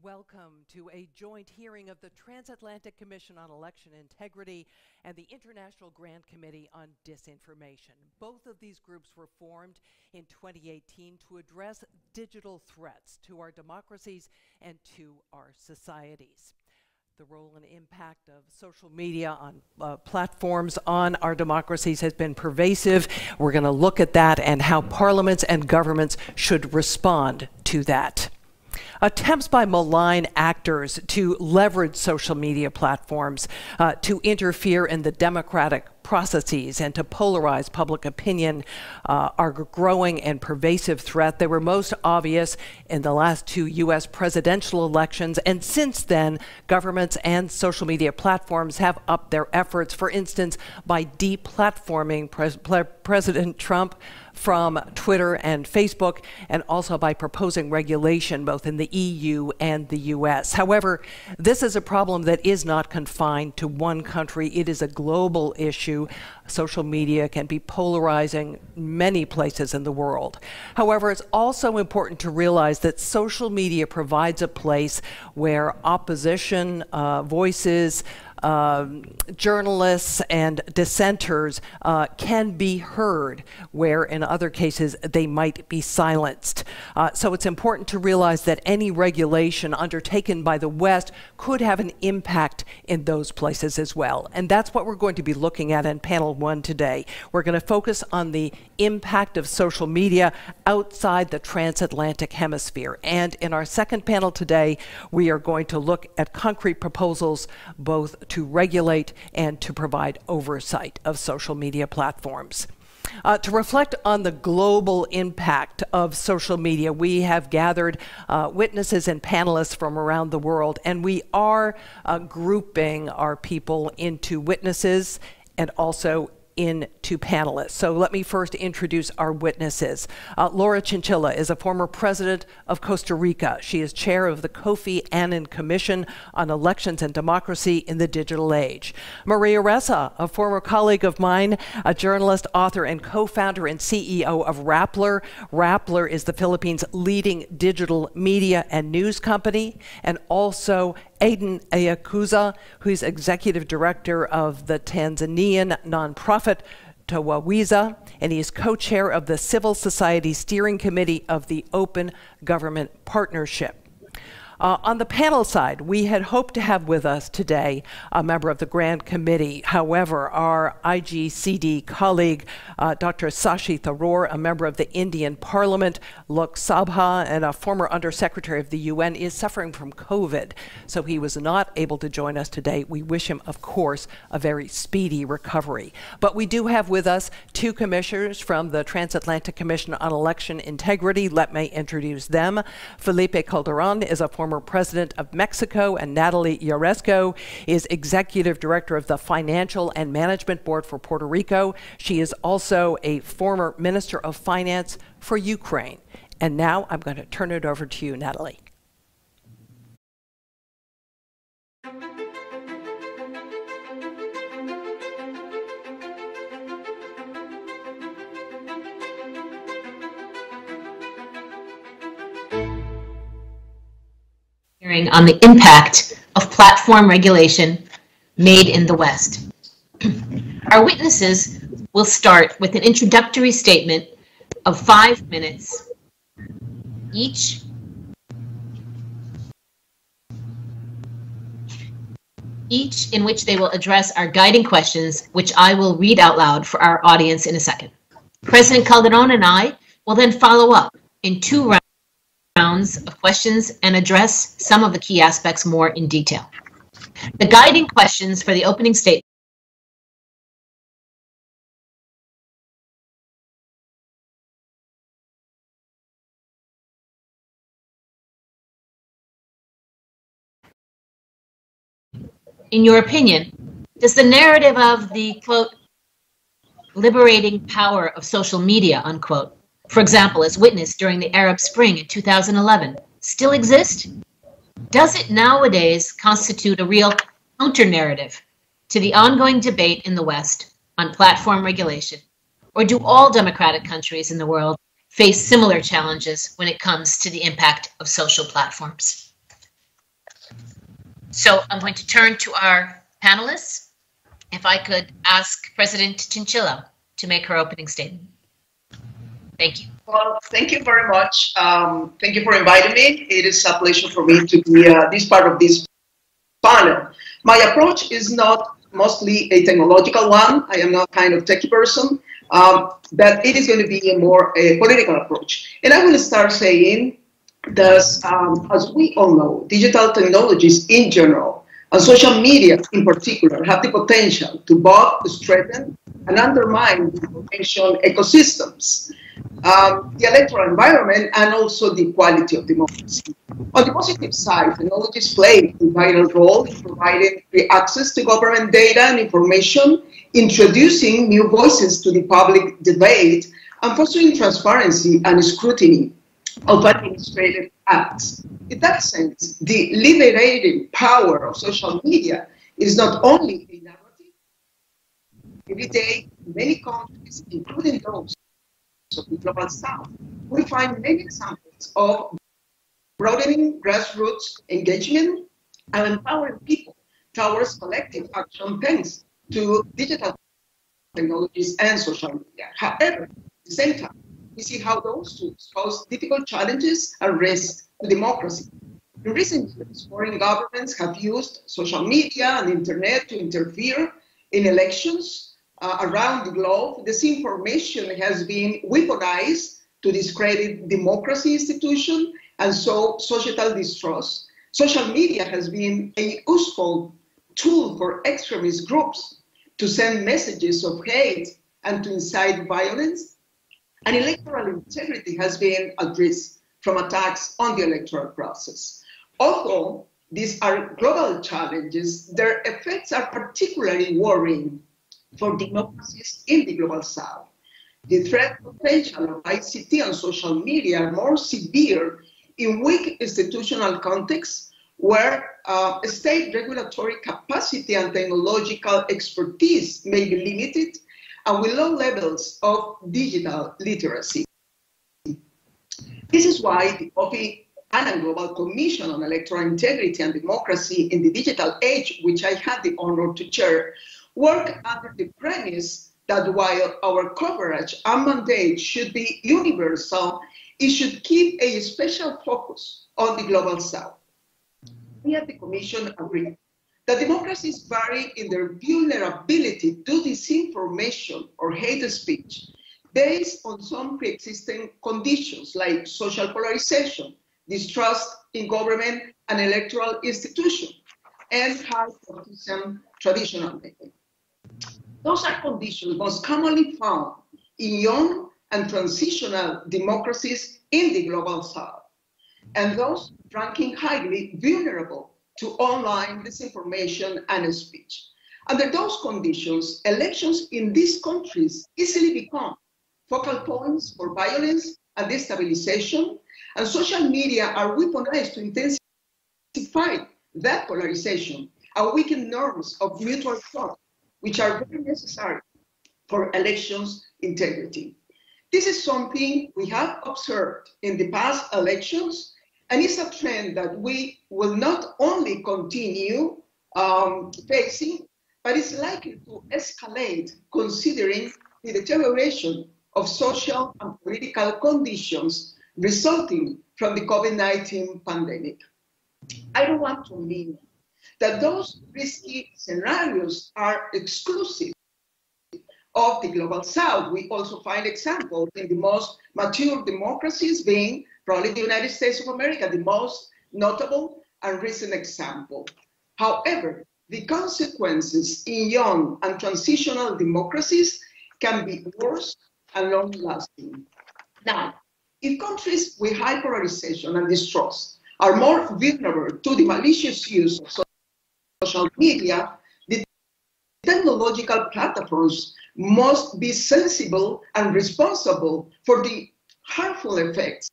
Welcome to a joint hearing of the Transatlantic Commission on Election Integrity and the International Grand Committee on Disinformation. Both of these groups were formed in 2018 to address digital threats to our democracies and to our societies. The role and impact of social media on platforms on our democracies has been pervasive. We're going to look at that and how parliaments and governments should respond to that. Attempts by malign actors to leverage social media platforms to interfere in the democratic processes and to polarize public opinion are a growing and pervasive threat. They were most obvious in the last two U.S. presidential elections, and since then, governments and social media platforms have upped their efforts, for instance, by deplatforming President Trump from Twitter and Facebook, and also by proposing regulation both in the EU and the US. However, this is a problem that is not confined to one country. It is a global issue. Social media can be polarizing many places in the world. However, it's also important to realize that social media provides a place where opposition voices, journalists and dissenters can be heard, where in other cases they might be silenced. So it's important to realize that any regulation undertaken by the West could have an impact in those places as well. And that's what we're going to be looking at in panel one today. We're going to focus on the impact of social media outside the transatlantic hemisphere. And in our second panel today, we are going to look at concrete proposals both to regulate and to provide oversight of social media platforms. To reflect on the global impact of social media, we have gathered witnesses and panelists from around the world, and we are grouping our people into witnesses and also into panelists. So let me first introduce our witnesses. Laura Chinchilla is a former president of Costa Rica. She is chair of the Kofi Annan Commission on Elections and Democracy in the Digital Age. Maria Ressa, a former colleague of mine, a journalist, author, and co-founder and CEO of Rappler. Rappler is the Philippines' leading digital media and news company, and also Aidan Eyakuze, who's executive director of the Tanzanian nonprofit Twaweza, and he is co-chair of the Civil Society Steering Committee of the Open Government Partnership. On the panel side, we had hoped to have with us today a member of the Grand Committee. However, our IGCD colleague, Dr. Shashi Tharoor, a member of the Indian Parliament, Lok Sabha, and a former Undersecretary of the UN, is suffering from COVID, so he was not able to join us today. We wish him, of course, a very speedy recovery. But we do have with us two commissioners from the Transatlantic Commission on Election Integrity. Let me introduce them. Felipe Calderón is a former president of Mexico, and Natalie Jaresko is executive director of the Financial and Management Board for Puerto Rico. She is also a former minister of finance for Ukraine. And now I'm going to turn it over to you, Natalie. On the impact of platform regulation made in the West. Our witnesses will start with an introductory statement of 5 minutes each, in which they will address our guiding questions, which I will read out loud for our audience in a second. President Calderón and I will then follow up in 2 rounds of questions and address some of the key aspects more in detail. The guiding questions for the opening statement in your opinion, does the narrative of the, quote, liberating power of social media, unquote, for example, as witnessed during the Arab Spring in 2011, still exist? Does it nowadays constitute a real counter-narrative to the ongoing debate in the West on platform regulation? Or do all democratic countries in the world face similar challenges when it comes to the impact of social platforms? So I'm going to turn to our panelists. If I could ask President Chinchilla to make her opening statement. Thank you. Well, thank you very much. Thank you for inviting me. It is a pleasure for me to be this part of this panel. My approach is not mostly a technological one. I am not kind of techie person, but it is going to be a more political approach. And I will start saying that, as we all know, digital technologies in general and social media in particular have the potential to both strengthen and undermine the information ecosystems, the electoral environment, and also the quality of democracy. On the positive side, technologies play a vital role in providing free access to government data and information, introducing new voices to the public debate, and fostering transparency and scrutiny of administrative acts. In that sense, the liberating power of social media is not only a narrative. Every day, many countries, including those of the Global South, we find many examples of broadening grassroots engagement and empowering people towards collective action thanks to digital technologies and social media. However, at the same time, we see how those tools pose difficult challenges and risks to democracy. In recent years, foreign governments have used social media and internet to interfere in elections around the globe. Disinformation has been weaponized to discredit democracy institutions and sow societal distrust. Social media has been a useful tool for extremist groups to send messages of hate and to incite violence. And electoral integrity has been at risk from attacks on the electoral process. Although these are global challenges, their effects are particularly worrying for democracies in the Global South. The threat potential of ICT and social media are more severe in weak institutional contexts where state regulatory capacity and technological expertise may be limited, and with low levels of digital literacy. This is why the Kofi Annan Global Commission on Electoral Integrity and Democracy in the Digital Age, which I had the honor to chair, work under the premise that while our coverage and mandate should be universal, it should keep a special focus on the Global South. We at the Commission agree that democracies vary in their vulnerability to disinformation or hate speech based on some pre-existing conditions like social polarization, distrust in government and electoral institutions, and high partisan traditional making. Those are conditions most commonly found in young and transitional democracies in the Global South, and those ranking highly vulnerable to online disinformation and speech. Under those conditions, elections in these countries easily become focal points for violence and destabilization, and social media are weaponized to intensify that polarization and weaken norms of mutual trust, which are very necessary for elections integrity. This is something we have observed in the past elections, and it's a trend that we will not only continue facing, but it's likely to escalate considering the deterioration of social and political conditions resulting from the COVID-19 pandemic. I don't want to mean that those risky scenarios are exclusive of the Global South. We also find examples in the most mature democracies, being probably the United States of America, the most notable and recent example. However, the consequences in young and transitional democracies can be worse and long-lasting. Now, if countries with high polarization and distrust are more vulnerable to the malicious use of social media, the technological platforms must be sensible and responsible for the harmful effects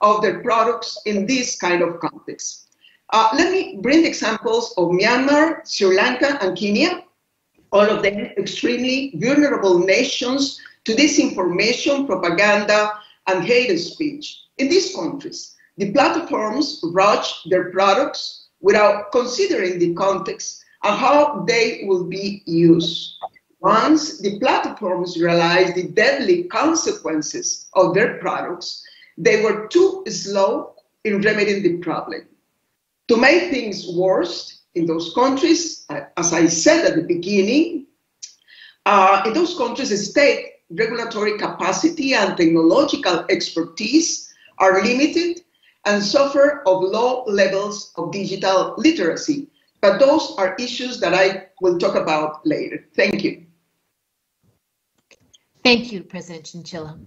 of their products in this kind of context. Let me bring examples of Myanmar, Sri Lanka, and Kenya, all of them extremely vulnerable nations to disinformation, propaganda, and hate speech. In these countries, the platforms rush their products without considering the context and how they will be used. Once the platforms realized the deadly consequences of their products, they were too slow in remedying the problem. To make things worse, in those countries, as I said at the beginning, in those countries, state regulatory capacity and technological expertise are limited and suffer of low levels of digital literacy. But those are issues that I will talk about later. Thank you. Thank you, President Chinchilla.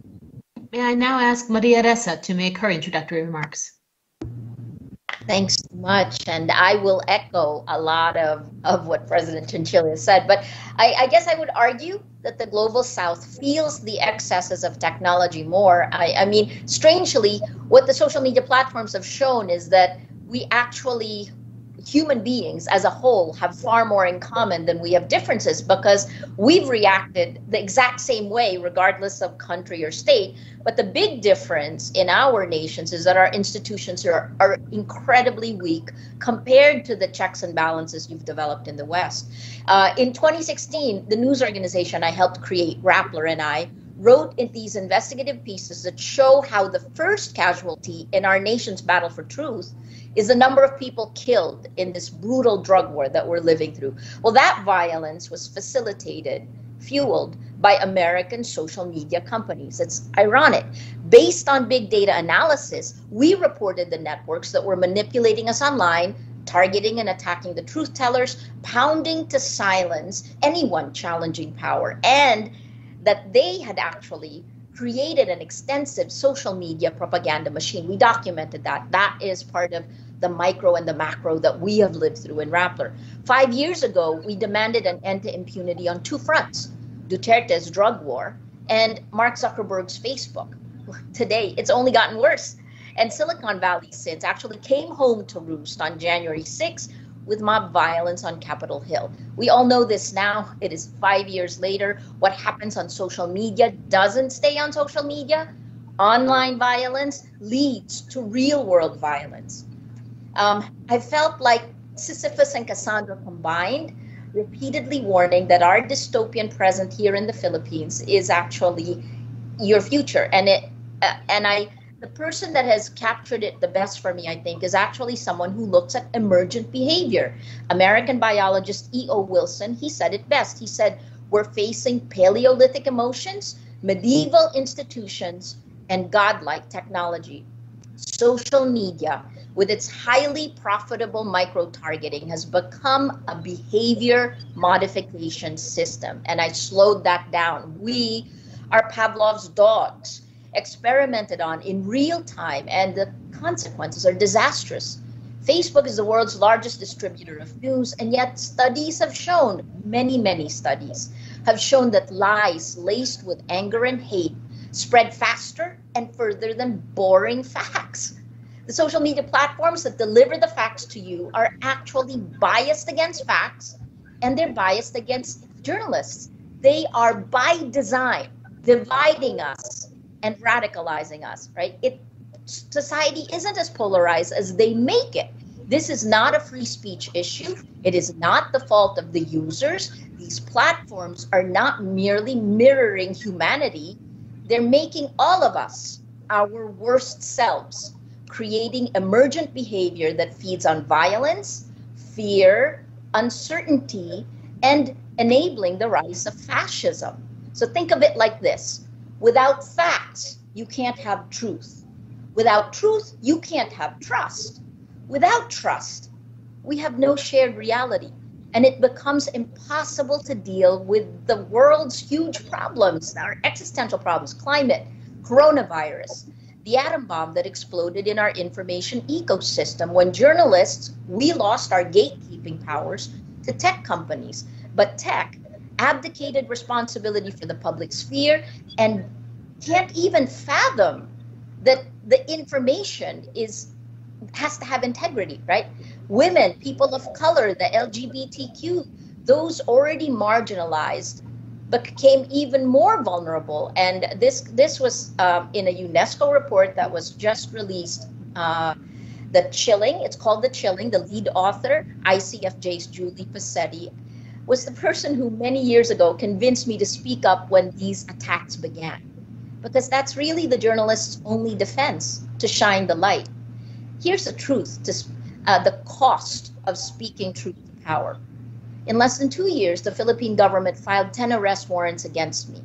May I now ask Maria Ressa to make her introductory remarks? Thanks so much, and I will echo a lot of what President Chinchilla said, but I guess I would argue that the Global South feels the excesses of technology more. I mean, strangely, what the social media platforms have shown is that we actually, human beings as a whole, have far more in common than we have differences, because we've reacted the exact same way regardless of country or state. But the big difference in our nations is that our institutions are incredibly weak compared to the checks and balances you've developed in the West. In 2016, the news organization I helped create, Rappler, and I wrote in these investigative pieces that show how the first casualty in our nation's battle for truth is the number of people killed in this brutal drug war that we're living through. Well, that violence was facilitated, fueled by American social media companies. It's ironic. Based on big data analysis, we reported the networks that were manipulating us online, targeting and attacking the truth tellers, pounding to silence anyone challenging power, and that they had actually created an extensive social media propaganda machine. We documented that. That is part of the micro and the macro that we have lived through in Rappler. 5 years ago, we demanded an end to impunity on two fronts: Duterte's drug war and Mark Zuckerberg's Facebook. Today, it's only gotten worse. And Silicon Valley since actually came home to roost on January 6th with mob violence on Capitol Hill. We all know this now. It is 5 years later. What happens on social media doesn't stay on social media. Online violence leads to real world violence. I felt like Sisyphus and Cassandra combined, repeatedly warning that our dystopian present here in the Philippines is actually your future. And the person that has captured it the best for me, I think, is actually someone who looks at emergent behavior. American biologist E.O. Wilson, he said it best. He said, we're facing Paleolithic emotions, medieval institutions, and godlike technology. Social media, with its highly profitable micro-targeting, has become a behavior modification system. And I slowed that down. We are Pavlov's dogs, experimented on in real time, and the consequences are disastrous. Facebook is the world's largest distributor of news, and yet studies have shown, many studies, have shown that lies laced with anger and hate spread faster and further than boring facts. The social media platforms that deliver the facts to you are actually biased against facts, and they're biased against journalists. They are by design dividing us and radicalizing us, right? Society isn't as polarized as they make it. This is not a free speech issue. It is not the fault of the users. These platforms are not merely mirroring humanity. They're making all of us our worst selves, creating emergent behavior that feeds on violence, fear, uncertainty, and enabling the rise of fascism. So think of it like this. Without facts, you can't have truth. Without truth, you can't have trust. Without trust, we have no shared reality, and it becomes impossible to deal with the world's huge problems, our existential problems, climate, coronavirus, the atom bomb that exploded in our information ecosystem. When journalists, we lost our gatekeeping powers to tech companies, but tech abdicated responsibility for the public sphere and can't even fathom that the information has to have integrity, right? Women, people of color, the LGBTQ, those already marginalized became even more vulnerable. And this was in a UNESCO report that was just released The Chilling, it's called The Chilling. The lead author, ICFJ's Julie Passetti, was the person who many years ago convinced me to speak up when these attacks began. Because that's really the journalist's only defense, to shine the light. Here's the truth, the cost of speaking truth to power. In less than 2 years, the Philippine government filed 10 arrest warrants against me.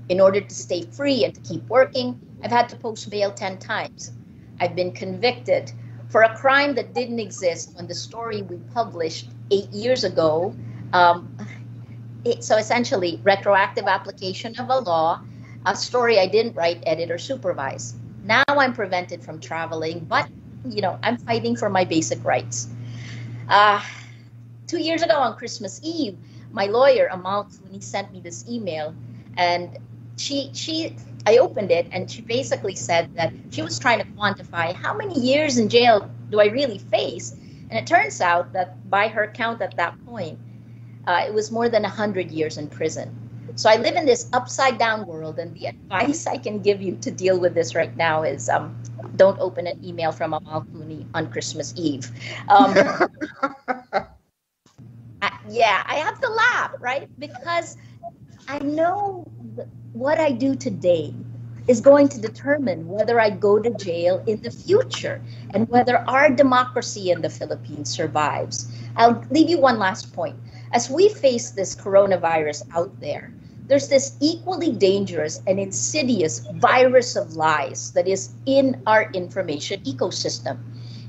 In order to stay free and to keep working, I've had to post bail 10 times. I've been convicted for a crime that didn't exist when the story we published 8 years ago. So essentially, retroactive application of a law, a story I didn't write, edit, or supervise. Now I'm prevented from traveling, but I'm fighting for my basic rights. 2 years ago on Christmas Eve, my lawyer, Amal Clooney, sent me this email, and I opened it, and she basically said that she was trying to quantify how many years in jail do I really face. And it turns out that by her count at that point, it was more than 100 years in prison. So I live in this upside down world, and the advice I can give you to deal with this right now is don't open an email from Amal Clooney on Christmas Eve. I have to laugh, right? Because I know what I do today is going to determine whether I go to jail in the future and whether our democracy in the Philippines survives. I'll leave you one last point. As we face this coronavirus out there, there's this equally dangerous and insidious virus of lies that is in our information ecosystem.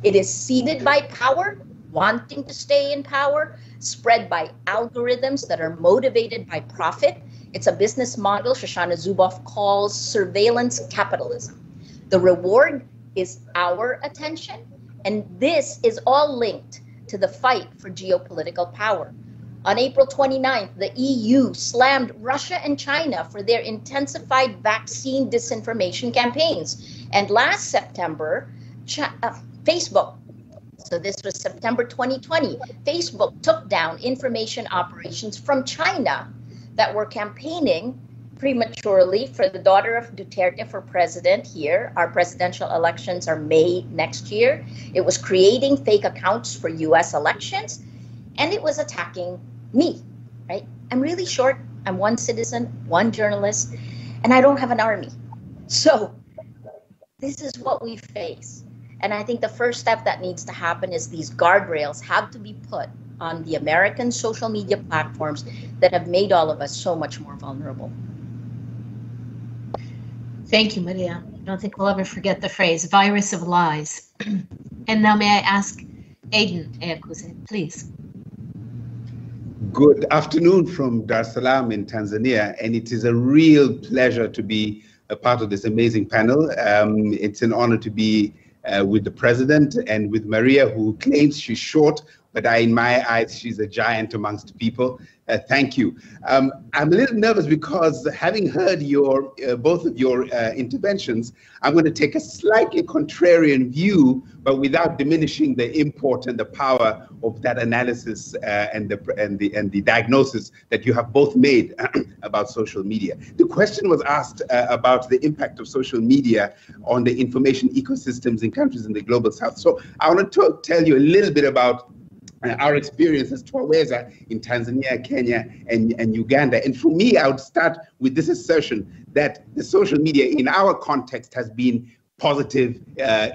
It is seeded by power, wanting to stay in power, spread by algorithms that are motivated by profit. It's a business model Shoshana Zuboff calls surveillance capitalism. The reward is our attention, and this is all linked to the fight for geopolitical power. On April 29th, the EU slammed Russia and China for their intensified vaccine disinformation campaigns. And last September, Facebook, so this was September 2020, Facebook took down information operations from China that were campaigning prematurely for the daughter of Duterte for president here. Our presidential elections are May next year. It was creating fake accounts for US elections, and it was attacking me, right? I'm really short. I'm one citizen, one journalist, and I don't have an army. So this is what we face. And I think the first step that needs to happen is these guardrails have to be put on the American social media platforms that have made all of us so much more vulnerable. Thank you, Maria. I don't think we'll ever forget the phrase, virus of lies. And now may I ask Aidan Eyakuze, please. Good afternoon from Dar es Salaam in Tanzania, and it is a real pleasure to be a part of this amazing panel. It's an honor to be with the president and with Maria, who claims she's short, but in my eyes, she's a giant amongst people. Thank you. I'm a little nervous because having heard both of your interventions, I'm going to take a slightly contrarian view, but without diminishing the import and the power of that analysis and the diagnosis that you have both made about social media. The question was asked about the impact of social media on the information ecosystems in countries in the global south. So I want to tell you a little bit about our experience as Twaweza in Tanzania, Kenya, and Uganda. And for me, I would start with this assertion that the social media in our context has been positive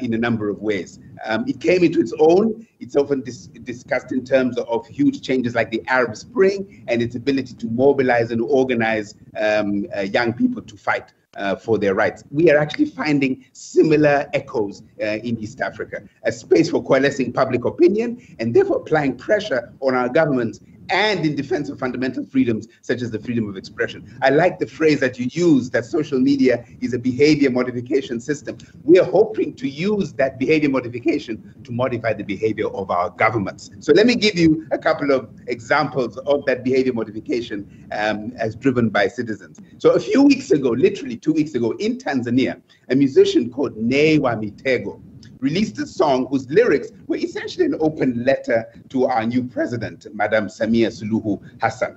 in a number of ways. It came into its own. It's often discussed in terms of huge changes like the Arab Spring and its ability to mobilize and organize young people to fight for their rights. We are actually finding similar echoes in East Africa, a space for coalescing public opinion and therefore applying pressure on our governments and in defense of fundamental freedoms such as the freedom of expression. I like the phrase that you use, that social media is a behavior modification system. We are hoping to use that behavior modification to modify the behavior of our governments. So let me give you a couple of examples of that behavior modification as driven by citizens. So a few weeks ago, literally 2 weeks ago, in Tanzania, a musician called Nay wa Mitego released a song whose lyrics were essentially an open letter to our new president, Madam Samia Suluhu Hassan.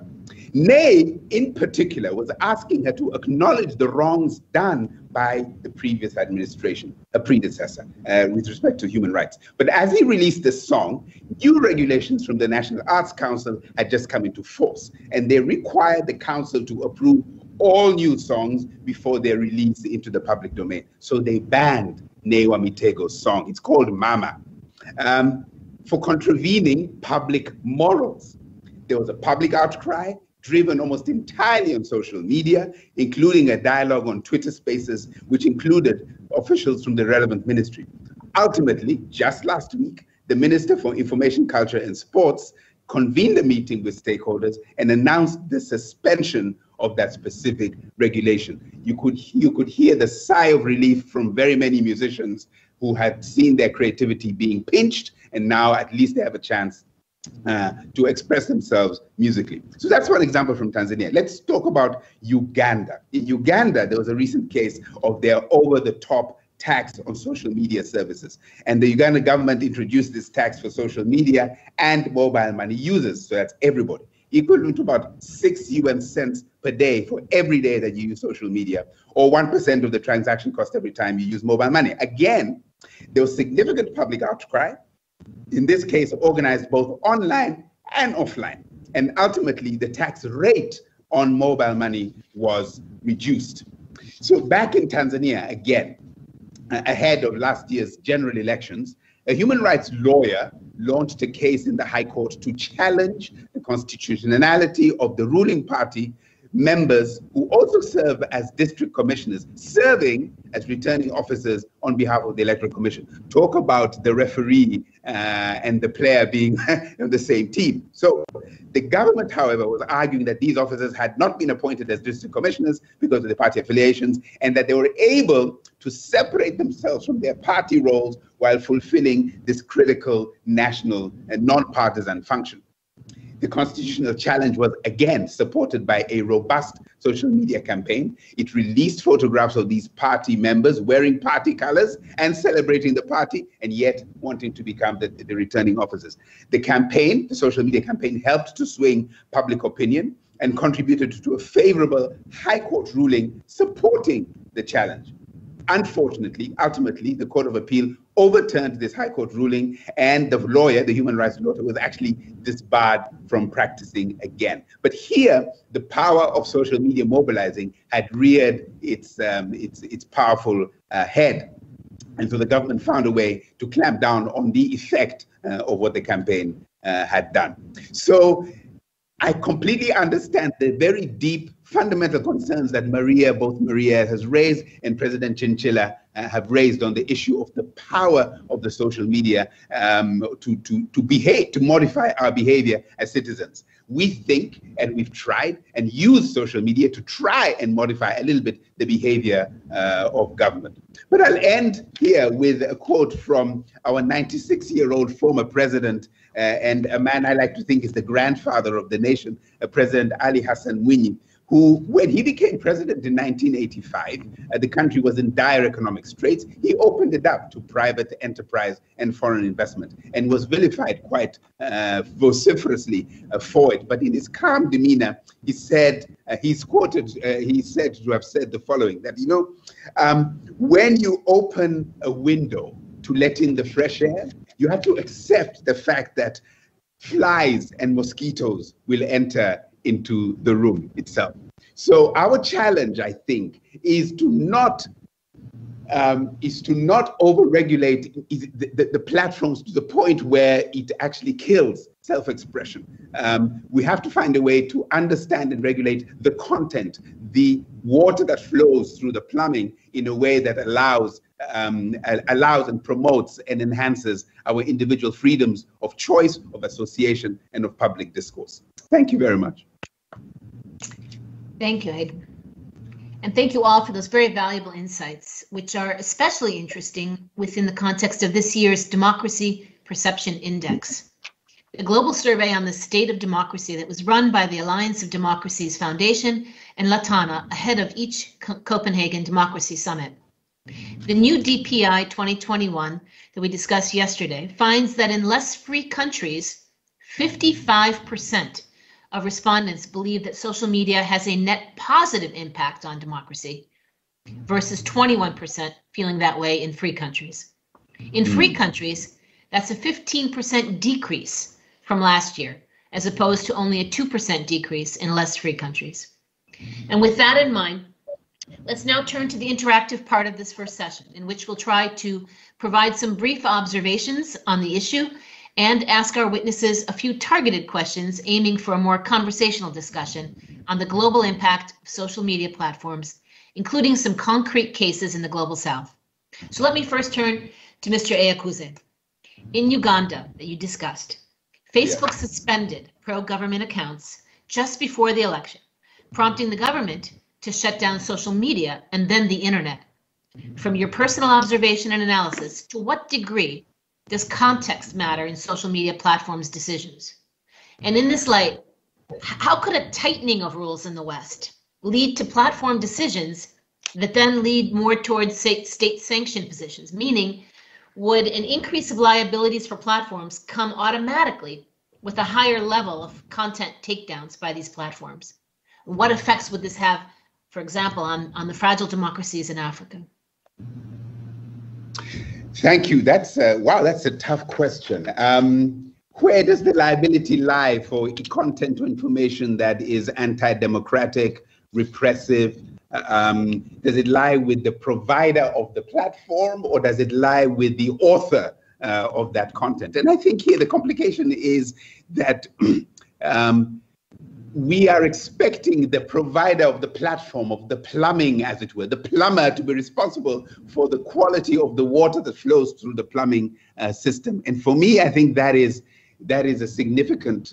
Ney, in particular, was asking her to acknowledge the wrongs done by the previous administration, a predecessor, with respect to human rights. But as he released this song, new regulations from the National Arts Council had just come into force, and they required the council to approve all new songs before they're released into the public domain. So they banned Ney wa Mitego's song. It's called Mama, for contravening public morals. There was a public outcry driven almost entirely on social media, including a dialogue on Twitter Spaces, which included officials from the relevant ministry. Ultimately, just last week, the Minister for Information, Culture and Sports convened a meeting with stakeholders and announced the suspension of that specific regulation. You could hear the sigh of relief from very many musicians who had seen their creativity being pinched, and now at least they have a chance to express themselves musically. So that's one example from Tanzania. Let's talk about Uganda. In Uganda, there was a recent case of their over-the-top tax on social media services. And the Uganda government introduced this tax for social media and mobile money users, so that's everybody, equivalent to about 6 UN cents per day for every day that you use social media, or 1% of the transaction cost every time you use mobile money. Again, there was significant public outcry, in this case organized both online and offline. And ultimately, the tax rate on mobile money was reduced. So back in Tanzania, again, ahead of last year's general elections, a human rights lawyer launched a case in the High Court to challenge the constitutionality of the ruling party members who also serve as district commissioners, serving as returning officers on behalf of the Electoral Commission. Talk about the referee and the player being on the same team. So the government, however, was arguing that these officers had not been appointed as district commissioners because of their party affiliations, and that they were able to separate themselves from their party roles while fulfilling this critical national and non-partisan function. The constitutional challenge was again supported by a robust social media campaign. It released photographs of these party members wearing party colors and celebrating the party, and yet wanting to become the returning officers. The campaign, the social media campaign, helped to swing public opinion and contributed to a favorable High Court ruling supporting the challenge. Unfortunately, ultimately, the Court of Appeal overturned this High Court ruling, and the lawyer, the human rights lawyer, was actually disbarred from practicing again. But here, the power of social media mobilizing had reared its powerful head. And so the government found a way to clamp down on the effect of what the campaign had done. So I completely understand the very deep fundamental concerns that both Maria has raised and President Chinchilla have raised on the issue of the power of the social media to modify our behavior as citizens. We think, and we've tried and used social media to try and modify a little bit the behavior of government. But I'll end here with a quote from our 96-year-old former president and a man I like to think is the grandfather of the nation, President Ali Hassan Mwinyi, who, when he became president in 1985, the country was in dire economic straits. He opened it up to private enterprise and foreign investment and was vilified quite vociferously for it. But in his calm demeanor, he said, he's quoted, he said to have said the following, that, when you open a window to let in the fresh air, you have to accept the fact that flies and mosquitoes will enter into the room itself. So our challenge, I think, is to not over-regulate the platforms to the point where it actually kills self-expression. We have to find a way to understand and regulate the content, the water that flows through the plumbing, in a way that allows and promotes and enhances our individual freedoms of choice, of association, and of public discourse. Thank you very much. Thank you, Aidan. And thank you all for those very valuable insights, which are especially interesting within the context of this year's Democracy Perception Index, a global survey on the state of democracy that was run by the Alliance of Democracies Foundation and Latana ahead of each Copenhagen Democracy Summit. The new DPI 2021 that we discussed yesterday finds that in less free countries, 55% of respondents believe that social media has a net positive impact on democracy, versus 21% feeling that way in free countries. In free countries, that's a 15% decrease from last year, as opposed to only a 2% decrease in less free countries. And with that in mind, let's now turn to the interactive part of this first session, in which we'll try to provide some brief observations on the issue and ask our witnesses a few targeted questions aiming for a more conversational discussion on the global impact of social media platforms, including some concrete cases in the Global South. So let me first turn to Mr. Eyakuze. In Uganda, that you discussed, Facebook suspended pro-government accounts just before the election, prompting the government to shut down social media and then the internet. From your personal observation and analysis, to what degree does context matter in social media platforms' decisions? And in this light, how could a tightening of rules in the West lead to platform decisions that then lead more towards state-sanctioned positions? Meaning, would an increase of liabilities for platforms come automatically with a higher level of content takedowns by these platforms? What effects would this have, for example, on the fragile democracies in Africa? Thank you. That's that's a tough question. Where does the liability lie for content or information that is anti-democratic, repressive? Does it lie with the provider of the platform, or does it lie with the author of that content? And I think here the complication is that we are expecting the provider of the platform, of the plumbing, as it were, the plumber, to be responsible for the quality of the water that flows through the plumbing system. And for me, I think that is a significant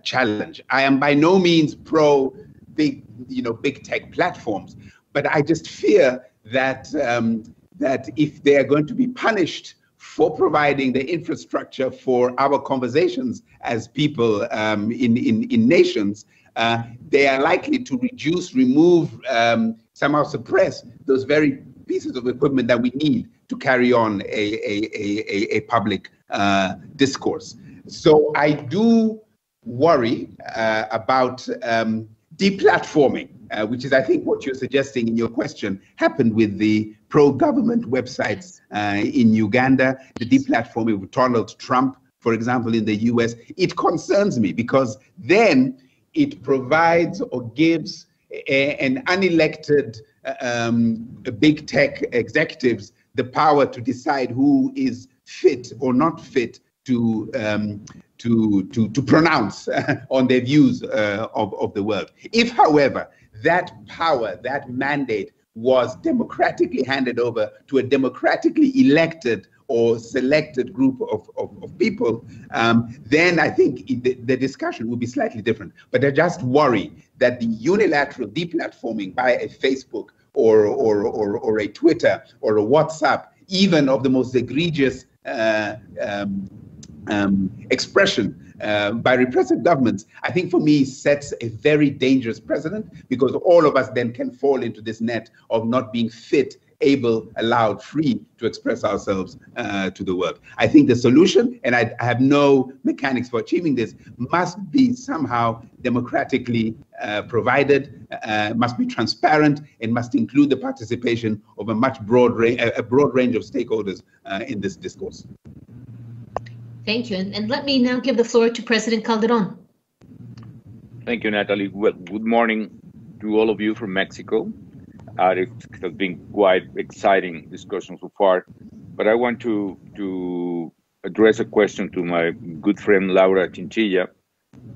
challenge. I am by no means pro big tech platforms, but I just fear that that if they are going to be punished for providing the infrastructure for our conversations as people in nations, they are likely to reduce, remove, somehow suppress those very pieces of equipment that we need to carry on a public discourse. So I do worry about deplatforming, which is, I think, what you're suggesting in your question happened with the pro-government websites in Uganda, the deplatforming of Donald Trump, for example, in the US. It concerns me because then it provides or gives an unelected big tech executives the power to decide who is fit or not fit to pronounce on their views of the world. If, however, that power, that mandate was democratically handed over to a democratically elected or selected group of people, then I think the discussion would be slightly different. But I just worry that the unilateral deplatforming by a Facebook or a Twitter or a WhatsApp, even of the most egregious expression by repressive governments, I think for me sets a very dangerous precedent, because all of us then can fall into this net of not being fit, able, allowed, free to express ourselves to the world. I think the solution, and I have no mechanics for achieving this, must be somehow democratically provided, must be transparent, and must include the participation of a broad range of stakeholders in this discourse. Thank you. And let me now give the floor to President Calderón. Thank you, Natalie. Well, good morning to all of you from Mexico. It has been quite exciting discussion so far, but I want to address a question to my good friend Laura Chinchilla,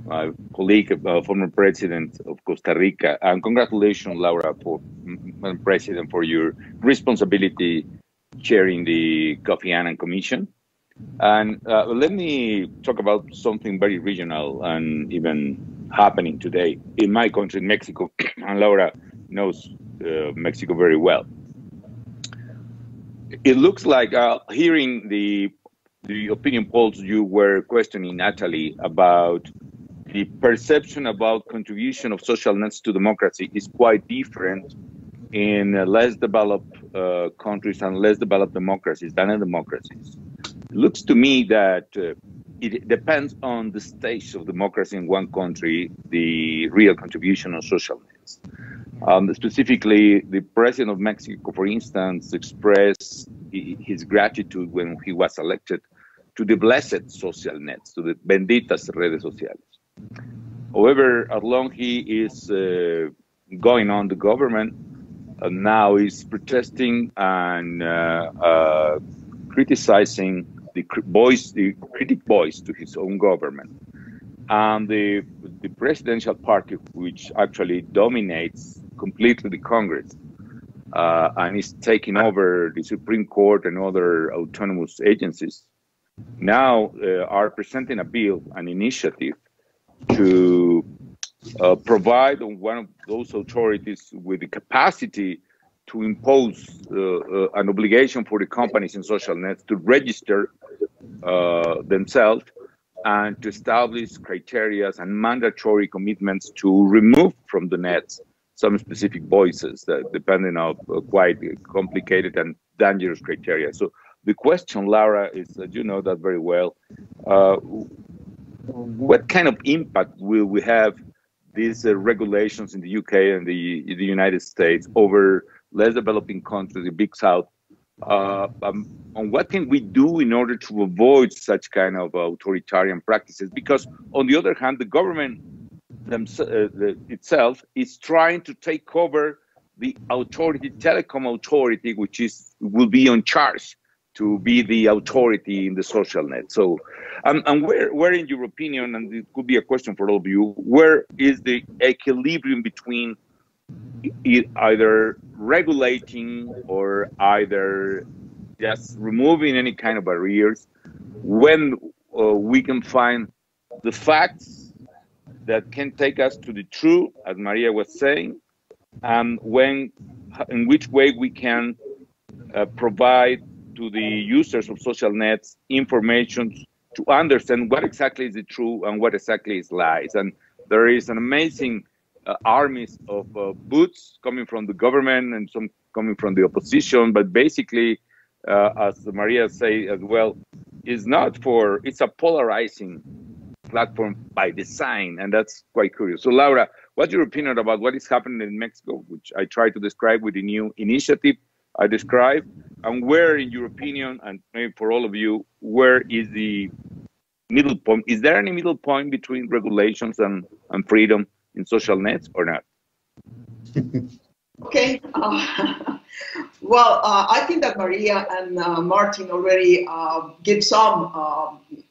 my colleague, former president of Costa Rica. And congratulations, Laura, Madam President, for your responsibility chairing the Kofi Annan Commission. And let me talk about something very regional and even happening today in my country, Mexico. And Laura knows Mexico very well. It looks like hearing the opinion polls you were questioning, Natalie, about the perception about contribution of social nets to democracy is quite different in less developed countries and less developed democracies than in democracies. It looks to me that it depends on the stage of democracy in one country, the real contribution on social nets. Specifically, the president of Mexico, for instance, expressed his gratitude when he was elected to the blessed social nets, to the benditas redes sociales. However, as long he is going on the government, now is protesting and criticizing the critic voice to his own government. And the presidential party, which actually dominates completely the Congress and is taking over the Supreme Court and other autonomous agencies, now are presenting a bill, an initiative, to provide one of those authorities with the capacity to impose an obligation for the companies in social nets to register themselves and to establish criteria and mandatory commitments to remove from the nets some specific voices that depending on quite complicated and dangerous criteria. So the question, Laura, is that you know that very well. What kind of impact will we have these regulations in the UK and the United States over less developing countries, the Big South? On what can we do in order to avoid such kind of authoritarian practices? Because on the other hand, the government itself is trying to take over the authority, telecom authority, which will be on charge to be the authority in the social net. So, and where in your opinion, and it could be a question for all of you, where is the equilibrium between either regulating or either just removing any kind of barriers when we can find the facts that can take us to the truth, as Maria was saying, and in which way we can provide to the users of social nets information to understand what exactly is the truth and what exactly is lies. And there is an amazing armies of boots coming from the government and some coming from the opposition, but basically, as Maria said as well, it's a polarizing platform by design, and that's quite curious. So Laura, what's your opinion about what is happening in Mexico, which I try to describe with the new initiative I described, and where, in your opinion, and maybe for all of you, where is the middle point? Is there any middle point between regulations and freedom in social nets or not? Okay. Well, I think that Maria and Martin already give some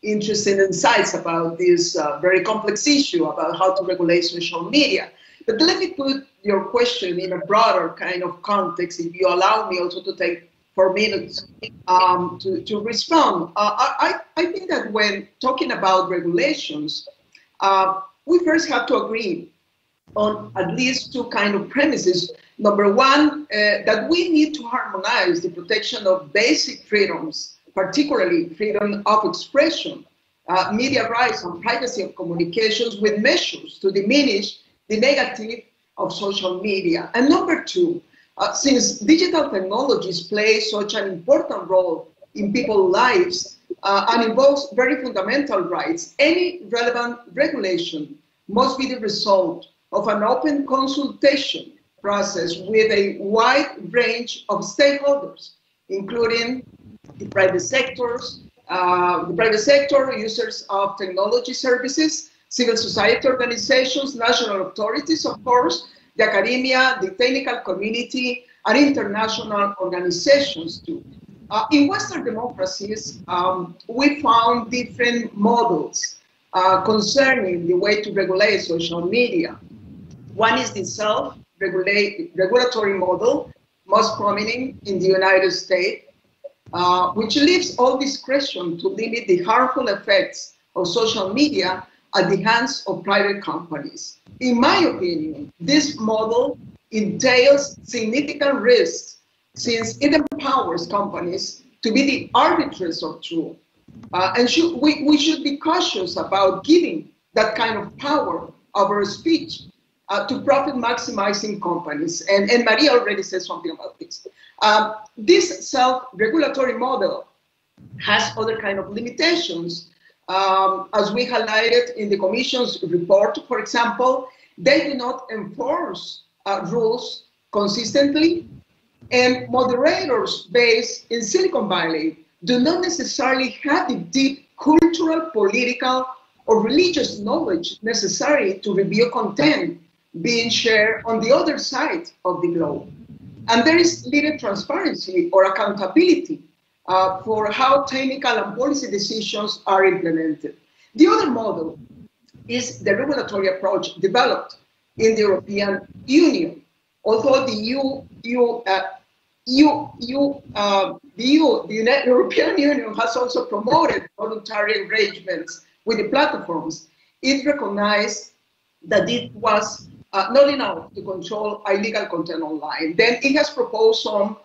interesting insights about this very complex issue about how to regulate social media. But let me put your question in a broader kind of context, if you allow me also to take 4 minutes to respond. I think that when talking about regulations, we first have to agree on at least 2 kind of premises. Number one, that we need to harmonize the protection of basic freedoms, particularly freedom of expression, media rights, and privacy of communications with measures to diminish the negative of social media. And number 2, since digital technologies play such an important role in people's lives and involves very fundamental rights, any relevant regulation must be the result of an open consultation process with a wide range of stakeholders, including the private sector, users of technology services, civil society organizations, national authorities, of course, the academia, the technical community, and international organizations too. In Western democracies, we found different models concerning the way to regulate social media. One is the self-regulatory model, most prominent in the United States, which leaves all discretion to limit the harmful effects of social media at the hands of private companies. In my opinion, this model entails significant risks since it empowers companies to be the arbiters of truth. And we should be cautious about giving that kind of power over speech to profit-maximizing companies. And Maria already said something about this. This self-regulatory model has other kind of limitations As we highlighted in the Commission's report, for example, they do not enforce rules consistently, and moderators based in Silicon Valley do not necessarily have the deep cultural, political, or religious knowledge necessary to review content being shared on the other side of the globe. And there is little transparency or accountability for how technical and policy decisions are implemented. The other model is the regulatory approach developed in the European Union. Although the European Union has also promoted voluntary arrangements with the platforms, it recognized that it was not enough to control illegal content online. Then it has proposed some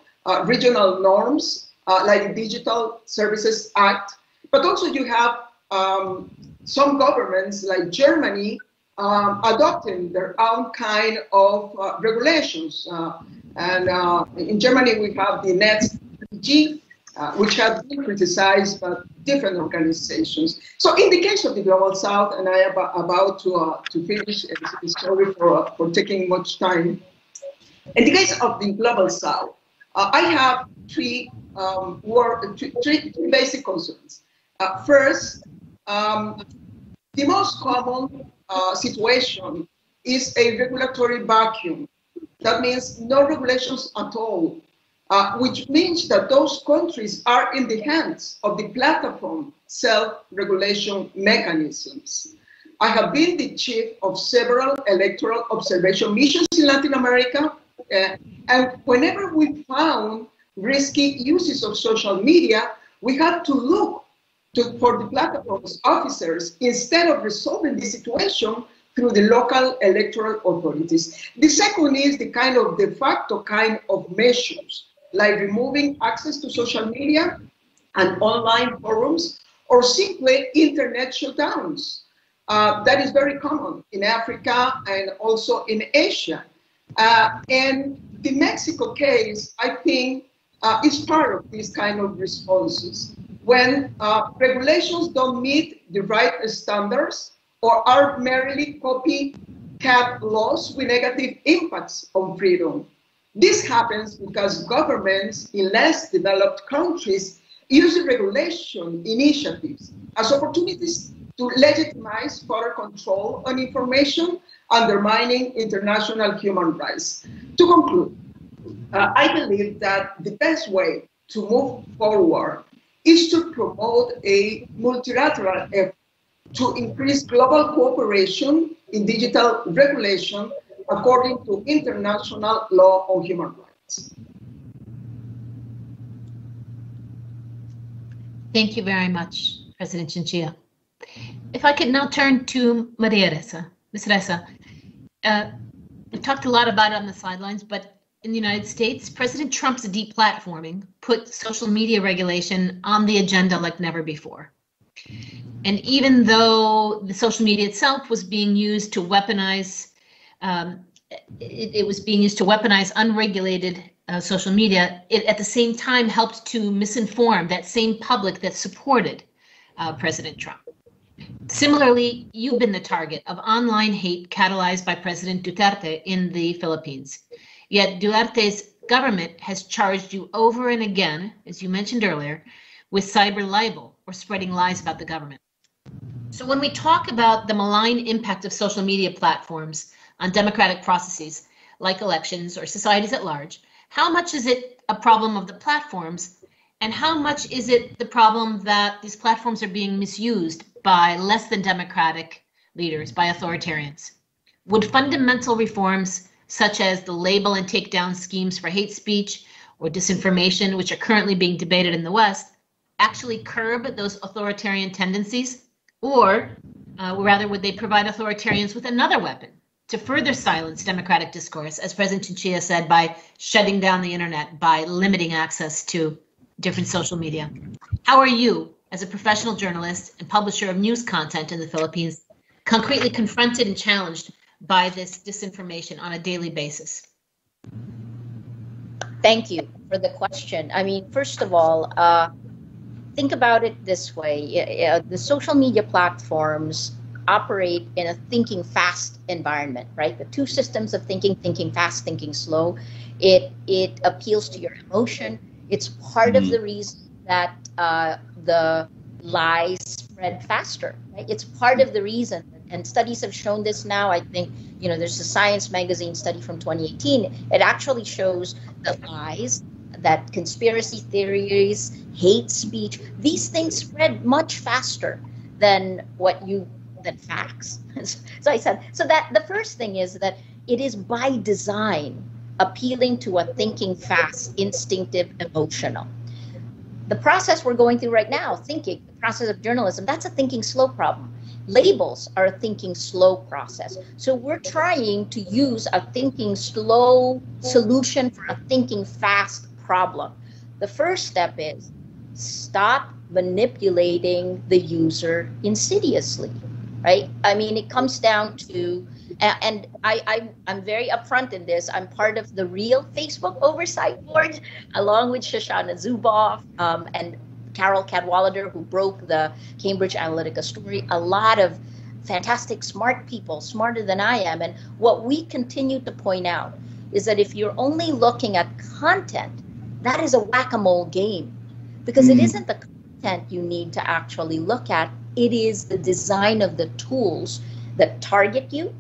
regional norms like the Digital Services Act, but also you have some governments like Germany adopting their own kind of regulations. In Germany, we have the NetzDG, which has been criticized by different organizations. So in the case of the Global South, and I am about to finish, sorry for taking much time. In the case of the Global South, I have three basic concerns. First, the most common situation is a regulatory vacuum. That means no regulations at all, which means that those countries are in the hands of the platform self-regulation mechanisms. I have been the chief of several electoral observation missions in Latin America, and whenever we found risky uses of social media, we had to look for the platform's officers instead of resolving the situation through the local electoral authorities. The second is the kind of de facto kind of measures, like removing access to social media and online forums, or simply internet shutdowns. That is very common in Africa and also in Asia. And the Mexico case, I think, is part of these kind of responses. When regulations don't meet the right standards or are merely copycat laws with negative impacts on freedom. This happens because governments in less developed countries use regulation initiatives as opportunities to legitimize further control on information, undermining international human rights. To conclude, I believe that the best way to move forward is to promote a multilateral effort to increase global cooperation in digital regulation according to international law on human rights. Thank you very much, President Chinchilla. If I could now turn to Maria Ressa. Ms. Ressa, we talked a lot about it on the sidelines, but in the United States, President Trump's deplatforming put social media regulation on the agenda like never before. And even though the social media itself was being used to weaponize, it was being used to weaponize unregulated social media, it at the same time helped to misinform that same public that supported President Trump. Similarly, you've been the target of online hate catalyzed by President Duterte in the Philippines. Yet Duterte's government has charged you over and again, as you mentioned earlier, with cyber libel or spreading lies about the government. So when we talk about the malign impact of social media platforms on democratic processes like elections or societies at large, how much is it a problem of the platforms, and how much is it the problem that these platforms are being misused by less than democratic leaders, by authoritarians? Would fundamental reforms such as the label and takedown schemes for hate speech or disinformation, which are currently being debated in the West, actually curb those authoritarian tendencies? Or rather, would they provide authoritarians with another weapon to further silence democratic discourse, as President Chinchilla said, by shutting down the internet, by limiting access to different social media? How are you, as a professional journalist and publisher of news content in the Philippines, concretely confronted and challenged by this disinformation on a daily basis? Thank you for the question. I mean, first of all, think about it this way. The social media platforms operate in a thinking fast environment, right? The two systems of thinking fast, thinking slow. It appeals to your emotion. It's part of the reason that the lies spread faster, right? It's part of the reason, and studies have shown this now. I think, you know, there's a Science magazine study from 2018. It actually shows that lies, that conspiracy theories, hate speech, these things spread much faster than facts. So I said, so that the first thing is that it is by design appealing to a thinking fast, instinctive, emotional. The process we're going through right now, thinking, the process of journalism, that's a thinking slow problem. Labels are a thinking slow process. So we're trying to use a thinking slow solution for a thinking fast problem. The first step is stop manipulating the user insidiously, right? I mean, it comes down to, and I'm very upfront in this. I'm part of the real Facebook Oversight Board, along with Shoshana Zuboff and Carol Cadwallader, who broke the Cambridge Analytica story. A lot of fantastic, smart people, smarter than I am. And what we continue to point out is that if you're only looking at content, that is a whack-a-mole game, because it isn't the content you need to actually look at. It is the design of the tools that target you,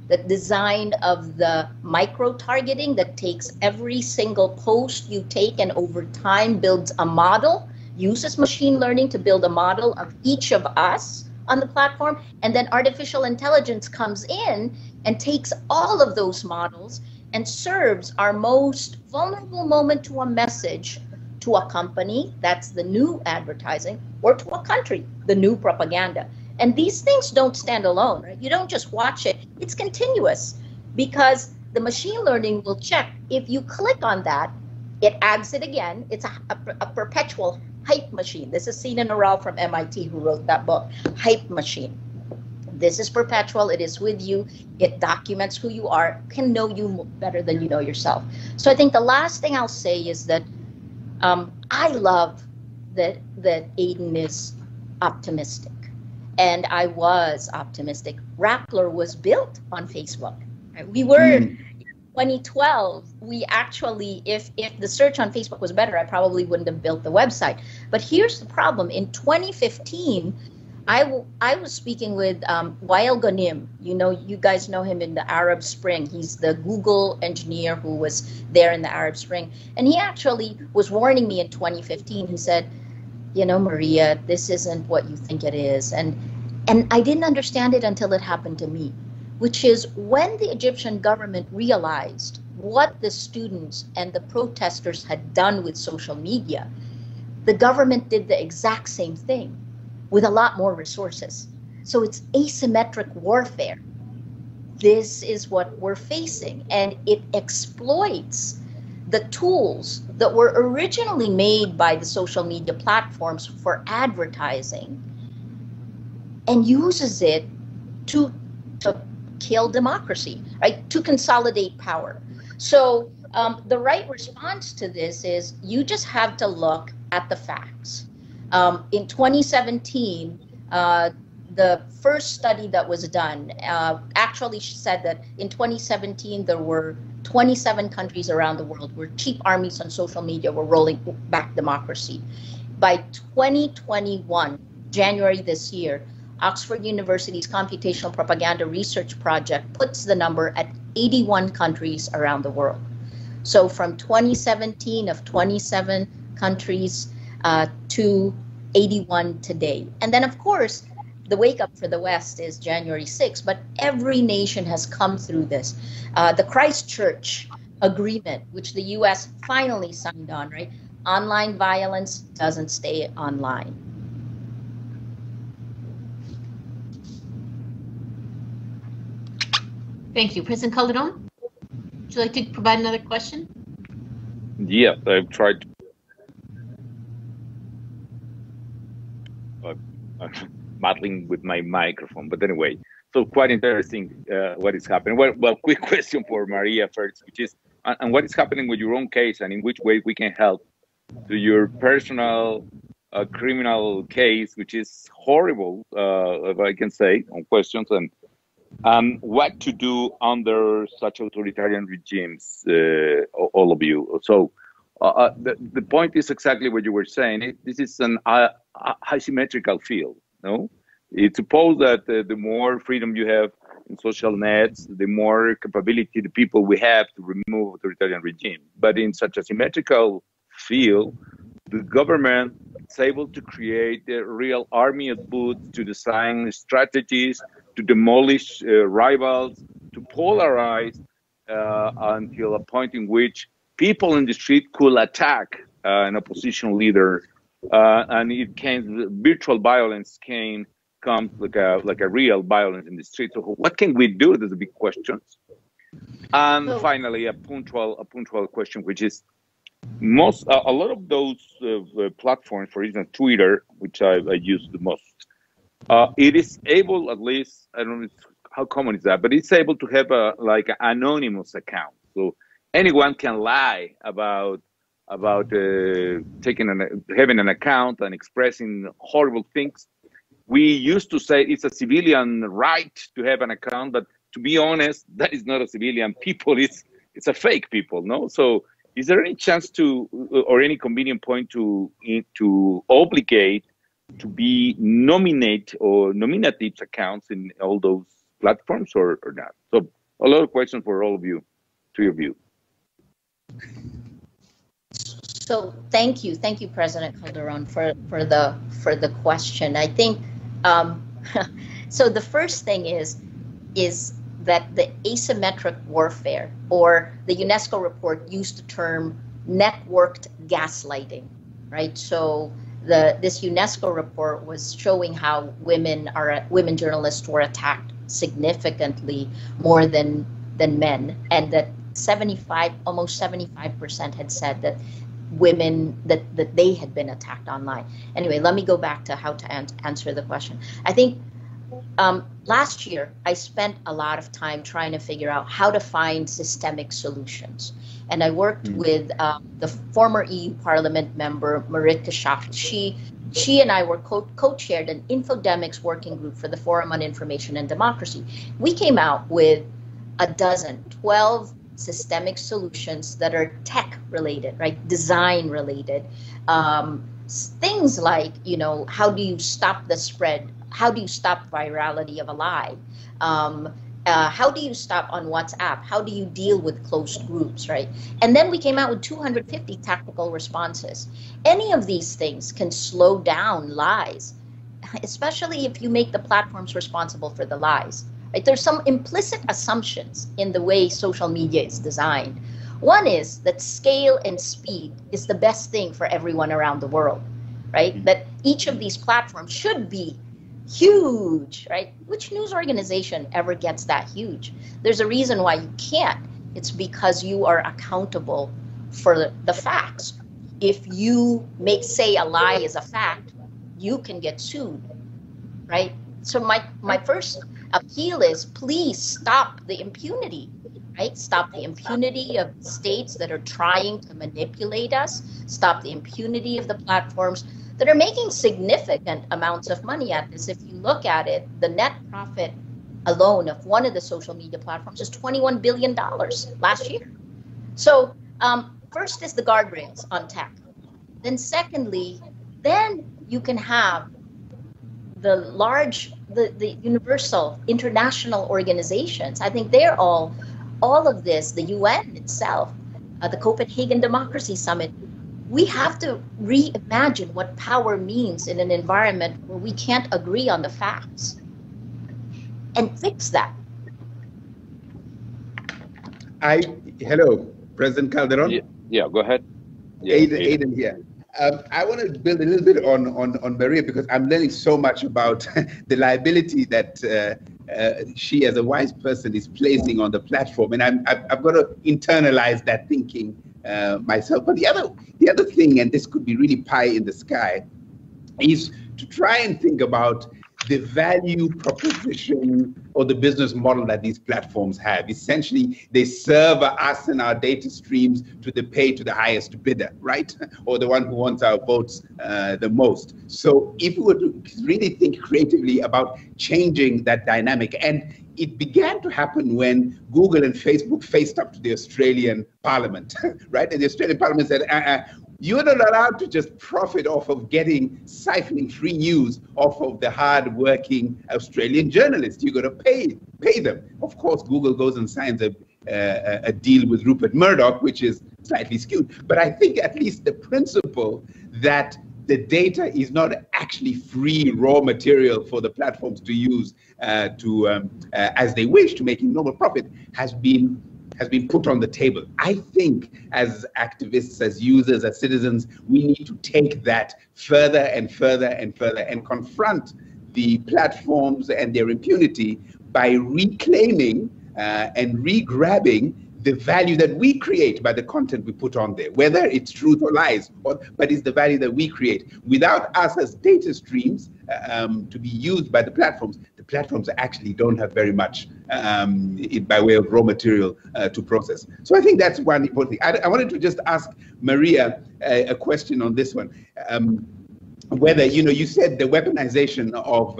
the design of the micro-targeting that takes every single post you take and over time builds a model, uses machine learning to build a model of each of us on the platform, and then artificial intelligence comes in and takes all of those models and serves our most vulnerable moment to a message, to a company, that's the new advertising, or to a country, the new propaganda. And these things don't stand alone, right? You don't just watch it, it's continuous, because the machine learning will check. If you click on that, it adds it again. It's a perpetual hype machine. This is Sina Noral from MIT, who wrote that book, Hype Machine. This is perpetual. It is with you. It documents who you are, can know you better than you know yourself. So I think the last thing I'll say is that I love that Aidan is optimistic. And I was optimistic. Rappler was built on Facebook. Right? We were, in 2012, we actually, if the search on Facebook was better, I probably wouldn't have built the website. But here's the problem. In 2015, I was speaking with Wael Ghanim. You know, you guys know him in the Arab Spring. He's the Google engineer who was there in the Arab Spring. And he actually was warning me in 2015. He said, you know, Maria, this isn't what you think it is. And I didn't understand it until it happened to me, which is when the Egyptian government realized what the students and the protesters had done with social media, the government did the exact same thing with a lot more resources. So it's asymmetric warfare. This is what we're facing, and it exploits the tools that were originally made by the social media platforms for advertising and uses it to kill democracy, right? To consolidate power. So the right response to this is you just have to look at the facts. In 2017, the first study that was done actually said that in 2017 there were 27 countries around the world where cheap armies on social media were rolling back democracy. By 2021, January this year, Oxford University's Computational Propaganda Research Project puts the number at 81 countries around the world. So from 2017 of 27 countries to 81 today. And then, of course, the wake up for the West is January 6th, but every nation has come through this. The Christchurch Agreement, which the US finally signed on, right? Online violence doesn't stay online. Thank you. President Calderón, would you like to provide another question? Yeah, I've tried to. Muddling with my microphone, but anyway, so quite interesting what is happening. Well, quick question for Maria first, which is, and what is happening with your own case, and in which way we can help to your personal criminal case, which is horrible, if I can say, on questions and what to do under such authoritarian regimes, all of you. So the point is exactly what you were saying. This is an asymmetrical field, no? It's supposed that the more freedom you have in social nets, the more capability the people we have to remove authoritarian regime. But in such a symmetrical field, the government is able to create a real army of boots to design strategies, to demolish rivals, to polarize until a point in which people in the street could attack an opposition leader, and it came, virtual violence comes like a real violence in the street. So what can we do? There's a big question. And finally, a punctual question, which is a lot of those platforms, for instance, Twitter, which I use the most, it is able, at least, I don't know how common is that, but it's able to have like an anonymous account. So anyone can lie about having an account and expressing horrible things. We used to say it's a civilian right to have an account, but to be honest, that is not a civilian people. It's a fake people, no? So is there any chance to, or any convenient point to obligate to be nominative accounts in all those platforms, or not? So a lot of questions for all of you, three of you. So thank you, President Calderón, for the question. I think so. The first thing is that the asymmetric warfare, or the UNESCO report used the term networked gaslighting, right? So this UNESCO report was showing how women journalists were attacked significantly more than men, and that almost 75% had said that women that they had been attacked online. Anyway, let me go back to how to answer the question. I think last year I spent a lot of time trying to figure out how to find systemic solutions, and I worked with the former EU Parliament member Rica. She and I were co-chaired an infodemics working group for the Forum on Information and Democracy. We came out with 12 systemic solutions that are tech related, right? Design related. Things like, how do you stop the spread? How do you stop virality of a lie? How do you stop on WhatsApp? How do you deal with closed groups, right? And then we came out with 250 tactical responses. Any of these things can slow down lies, especially if you make the platforms responsible for the lies. Right? There's some implicit assumptions in the way social media is designed. One is that scale and speed is the best thing for everyone around the world, right? That each of these platforms should be huge, right? Which news organization ever gets that huge? There's a reason why you can't. It's because you are accountable for the facts. If you say a lie is a fact, you can get sued, right? So my first appeal is, please stop the impunity, right? Stop the impunity of states that are trying to manipulate us. Stop the impunity of the platforms that are making significant amounts of money at this. If you look at it, the net profit alone of one of the social media platforms is $21 billion last year. So first is the guardrails on tech. Then secondly, then you can have the universal international organizations. I think they're all of this, the UN itself, the Copenhagen Democracy Summit. We have to reimagine what power means in an environment where we can't agree on the facts and fix that. Hello, President Calderón. Yeah, go ahead. Yeah, Aidan here. I want to build a little bit on Maria, because I'm learning so much about the liability that she, as a wise person, is placing on the platform, and I've got to internalize that thinking myself. But the other thing, and this could be really pie in the sky, is to try and think about the value proposition or the business model that these platforms have. Essentially, they serve us and our data streams to the highest bidder, right? Or the one who wants our votes the most. So if we were to really think creatively about changing that dynamic, and it began to happen when Google and Facebook faced up to the Australian Parliament, right? And the Australian Parliament said, you're not allowed to just profit off of siphoning free news off of the hard-working Australian journalists. You're going to pay them. Of course, Google goes and signs a deal with Rupert Murdoch, which is slightly skewed. But I think at least the principle that the data is not actually free raw material for the platforms to use as they wish to make enormous profit has been put on the table. I think as activists, as users, as citizens, we need to take that further and further and further and confront the platforms and their impunity by reclaiming and re-grabbing the value that we create by the content we put on there, whether it's truth or lies, but it's the value that we create. Without us as data streams to be used by the platforms actually don't have very much by way of raw material to process. So I think that's one important thing. I wanted to just ask Maria a question on this one. Whether, you said the weaponization of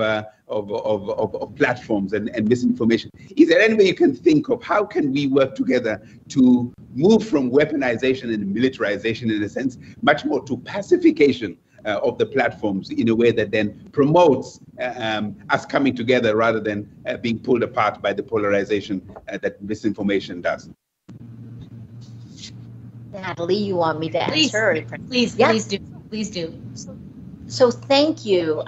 platforms and misinformation. Is there any way you can think of how can we work together to move from weaponization and militarization, in a sense, much more to pacification of the platforms in a way that then promotes us coming together rather than being pulled apart by the polarization that misinformation does? Natalie, you want me to answer? Please do. So thank you.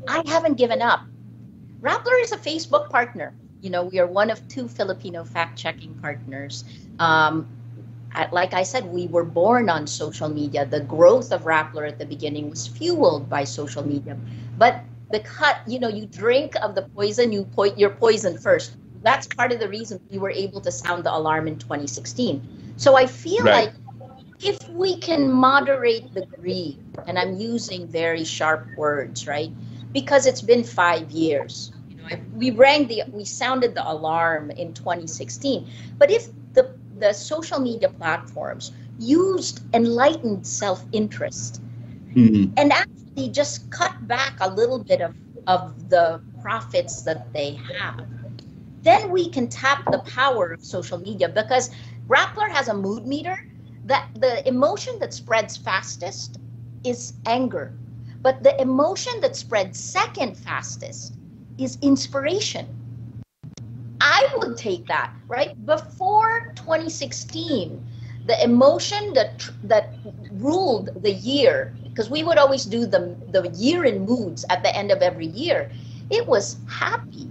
I haven't given up. Rappler is a Facebook partner. We are one of 2 Filipino fact-checking partners. Like I said, we were born on social media. The growth of Rappler at the beginning was fueled by social media. But because, you drink of the poison, you're poisoned first. That's part of the reason we were able to sound the alarm in 2016. So I feel like if we can moderate the greed, and I'm using very sharp words, right? Because it's been 5 years. We sounded the alarm in 2016. But if the social media platforms used enlightened self-interest and actually just cut back a little bit of the profits that they have, then we can tap the power of social media, because Rappler has a mood meter. That the emotion that spreads fastest is anger, but the emotion that spreads second fastest is inspiration. I would take that, right? Before 2016, the emotion that ruled the year, because we would always do the year in moods at the end of every year, it was happy,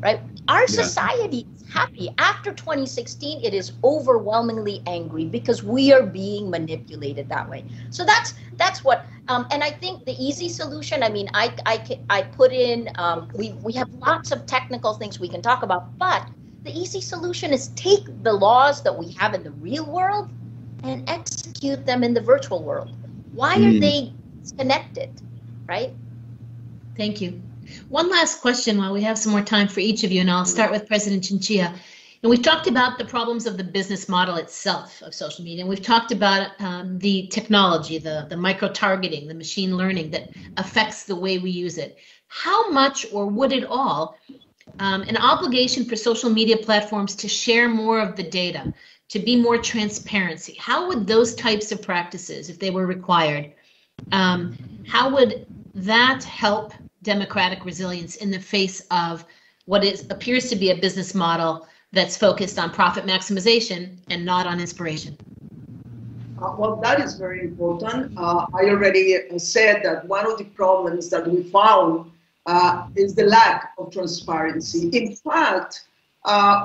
right? Our society is happy. After 2016, it is overwhelmingly angry because we are being manipulated that way. So that's what, and I think the easy solution, I put in, we have lots of technical things we can talk about, but the easy solution is take the laws that we have in the real world and execute them in the virtual world. Why are they disconnected, right? Thank you. One last question while we have some more time for each of you, and I'll start with President Chinchilla. And we've talked about the problems of the business model itself of social media, and we've talked about the technology, the micro-targeting, the machine learning that affects the way we use it. How much, or would it all, an obligation for social media platforms to share more of the data, to be more transparency? How would those types of practices, if they were required, how would that help democratic resilience in the face of what appears to be a business model that's focused on profit maximization and not on inspiration? Well, that is very important. I already said that one of the problems that we found is the lack of transparency. In fact,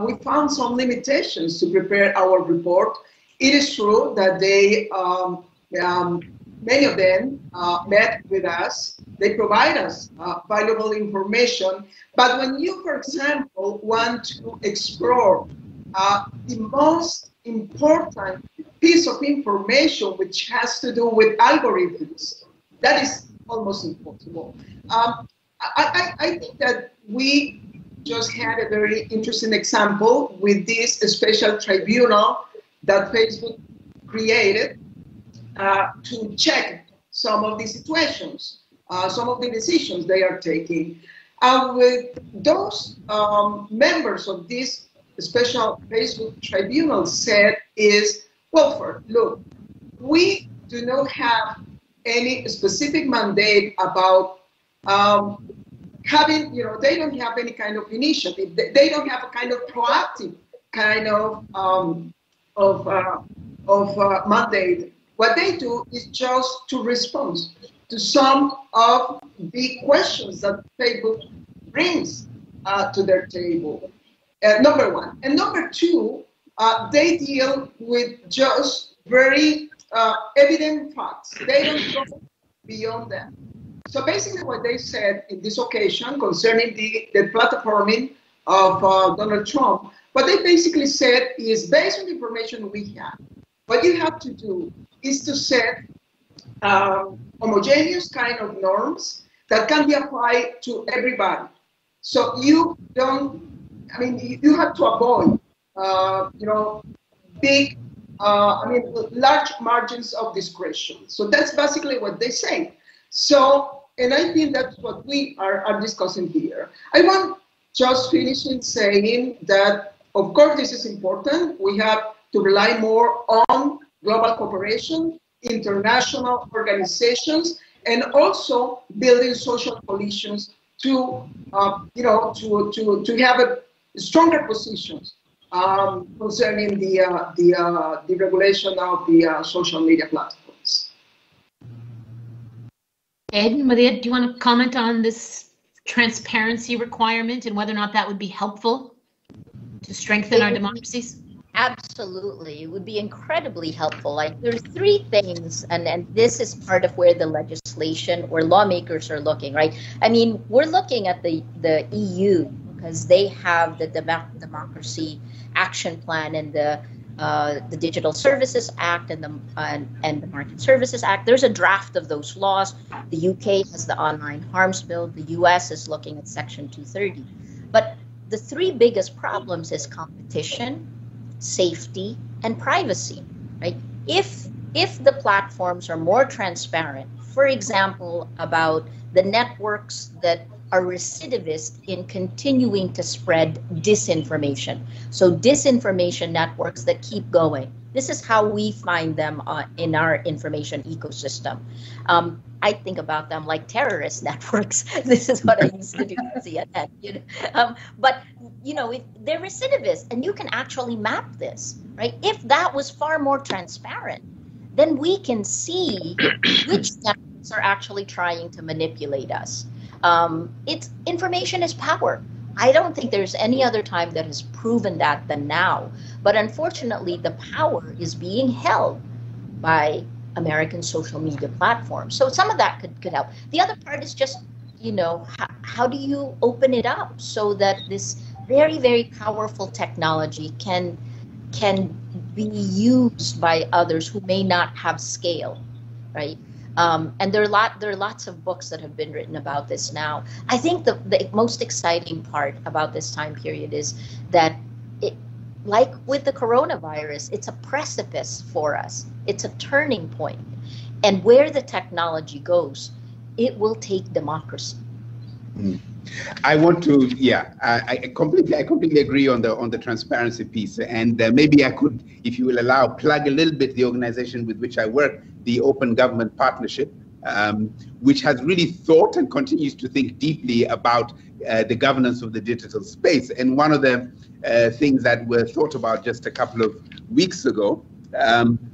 we found some limitations to prepare our report. It is true that they, many of them met with us. They provide us valuable information. But when you, for example, want to explore the most important piece of information, which has to do with algorithms, that is almost impossible. I think that we just had a very interesting example with this special tribunal that Facebook created to check some of the situations, some of the decisions they are taking. And with those members of this special Facebook tribunal said is, well, look, we do not have any specific mandate about having, they don't have any kind of initiative. They don't have a kind of proactive kind of mandate. What they do is just to respond to some of the questions that Facebook brings to their table. Number one. And number two, they deal with just very evident facts. They don't go beyond that. So basically what they said in this occasion concerning the platforming of Donald Trump, what they basically said is, based on the information we have, what you have to do is to set homogeneous kind of norms that can be applied to everybody. So you don't, you have to avoid, big, large margins of discretion. So that's basically what they say. So, and I think that's what we are discussing here. I want just finishing saying that, of course, this is important. We have to rely more on global cooperation, international organizations, and also building social coalitions to, to have a stronger positions concerning the regulation of the social media platforms. Aidan, Maria, do you want to comment on this transparency requirement and whether or not that would be helpful to strengthen our democracies? Absolutely. It would be incredibly helpful. Like, there's three things, and this is part of where the legislation or lawmakers are looking, right? I mean, we're looking at the EU because they have the Democracy Action Plan and the Digital Services Act and the Market Services Act. There's a draft of those laws. The UK has the Online Harms Bill. The US is looking at Section 230. But the three biggest problems is competition, safety, and privacy, right? If the platforms are more transparent, for example, about the networks that are recidivist in continuing to spread disinformation. So disinformation networks that keep going. This is how we find them in our information ecosystem. I think about them like terrorist networks. This is what I used to do at CNN. But if they're recidivist, and you can actually map this, right? If that was far more transparent, then we can see which networks are actually trying to manipulate us. Information is power. I don't think there's any other time that has proven that than now. But unfortunately, the power is being held by American social media platforms. So some of that could help. The other part is just, how do you open it up so that this very, very powerful technology can be used by others who may not have scale, right? And there are lots of books that have been written about this now. I think the most exciting part about this time period is that, like with the coronavirus, it's a precipice for us. It's a turning point. And where the technology goes, it will take democracy. I want to, I completely agree on the transparency piece, and maybe I could, if you will allow, plug a little bit the organization with which I work, the Open Government Partnership, which has really thought and continues to think deeply about the governance of the digital space. And one of the things that were thought about just a couple of weeks ago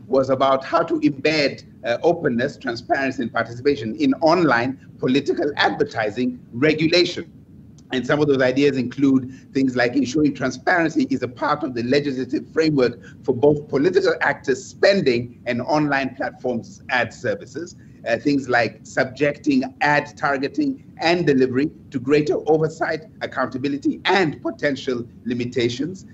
was about how to embed openness, transparency, and participation in online political advertising regulation. And some of those ideas include things like ensuring transparency is a part of the legislative framework for both political actors' spending and online platforms' ad services. things like subjecting ad targeting and delivery to greater oversight, accountability, and potential limitations,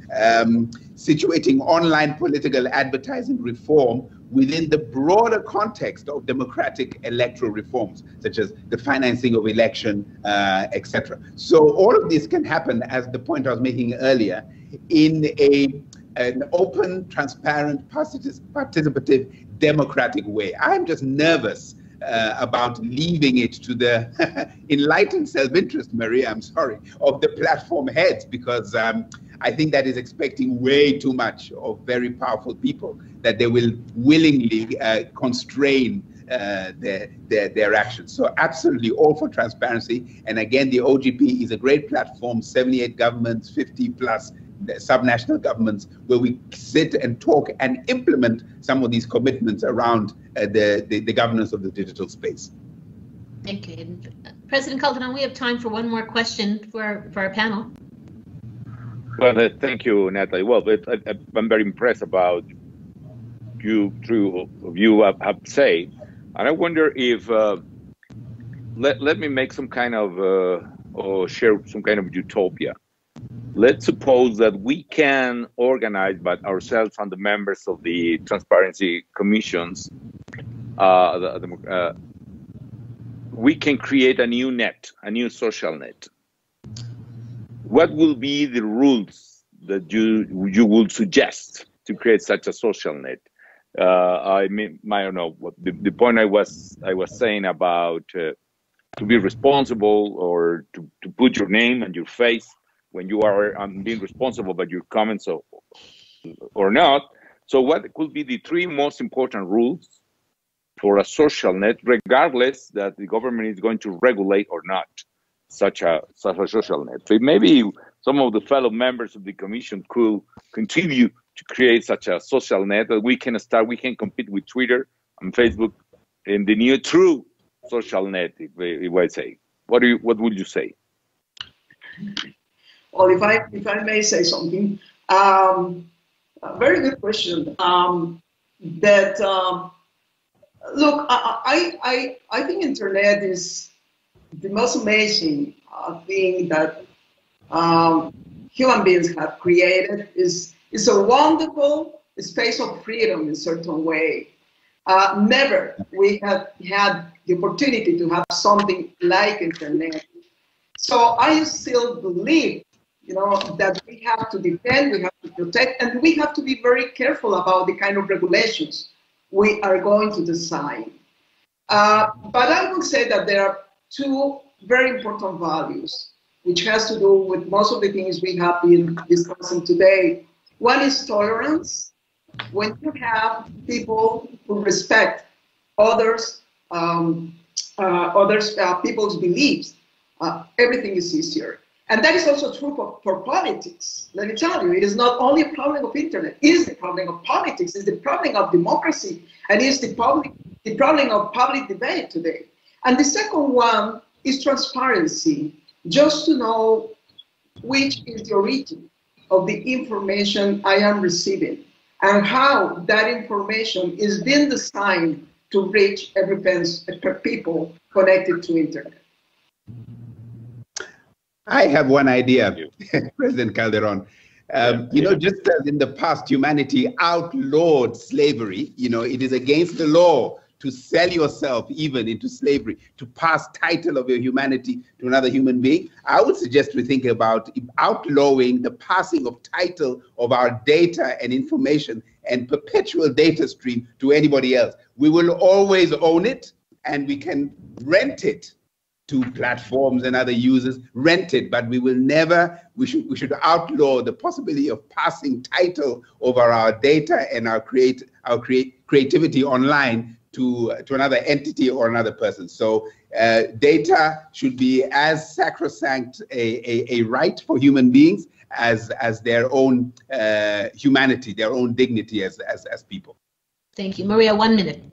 situating online political advertising reform within the broader context of democratic electoral reforms, such as the financing of election, etc. So all of this can happen, as the point I was making earlier, in an open, transparent, participative, democratic way. I'm just nervous about leaving it to the enlightened self-interest, Maria, I'm sorry, of the platform heads, because I think that is expecting way too much of very powerful people, that they will willingly constrain their actions. So absolutely all for transparency. And again, the OGP is a great platform, 78 governments, 50 plus subnational governments, where we sit and talk and implement some of these commitments around the governance of the digital space. Thank you. President Calderón, we have time for one more question for our panel. Well, thank you, Natalie. Well, I'm very impressed about you have said, and I wonder if let me make some kind of or share some kind of utopia. Let's suppose that we can organize by ourselves and the members of the transparency commissions. We can create a new net, a new social net. What will be the rules that you would suggest to create such a social net? I mean, I don't know what the point I was saying about to be responsible, or to put your name and your face when you are being responsible about your comments or not. So what could be the three most important rules for a social net, regardless that the government is going to regulate or not such a social net? So maybe some of the fellow members of the commission could contribute to create such a social net that we can compete with Twitter and Facebook in the new true social net, if I say. What would you say? Well, if I may say something, a very good question. Look, I think internet is the most amazing thing that human beings have created. Is a wonderful space of freedom in a certain way. Never we have had the opportunity to have something like internet. So I still believe, that we have to defend, we have to protect, and we have to be very careful about the kind of regulations we are going to design. But I would say that there are two very important values, which has to do with most of the things we have been discussing today. One is tolerance. When you have people who respect others, people's beliefs, everything is easier. And that is also true for politics. Let me tell you, it is not only a problem of internet, it is the problem of politics, it's the problem of democracy, and it's the problem of public debate today. And the second one is transparency, just to know which is the origin of the information I am receiving and how that information is being designed to reach every people connected to internet. I have one idea, President Calderón. Just as in the past, humanity outlawed slavery, it is against the law to sell yourself even into slavery, to pass title of your humanity to another human being. I would suggest we think about outlawing the passing of title of our data and information and perpetual data stream to anybody else. We will always own it, and we can rent it to platforms and other users, rent it, but we will never, we should outlaw the possibility of passing title over our data and our creativity online to another entity or another person. So data should be as sacrosanct a right for human beings as their own humanity, their own dignity as people. Thank you. Maria, 1 minute.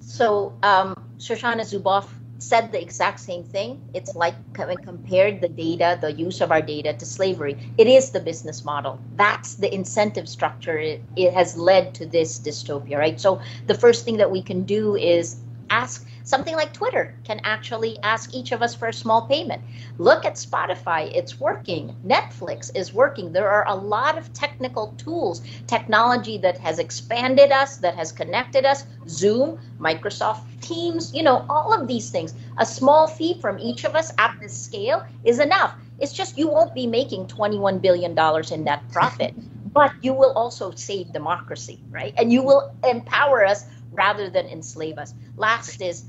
So Shoshana Zuboff said the exact same thing. It's like when compared the data, the use of our data to slavery. It is the business model. That's the incentive structure. It has led to this dystopia, right? So the first thing that we can do is ask Something like Twitter can actually ask each of us for a small payment. Look at Spotify, it's working. Netflix is working. There are a lot of technical tools, technology that has expanded us, that has connected us. Zoom, Microsoft Teams, you know, all of these things. A small fee from each of us at this scale is enough. It's just you won't be making $21 billion in net profit, but you will also save democracy, right? And you will empower us rather than enslave us. Last is,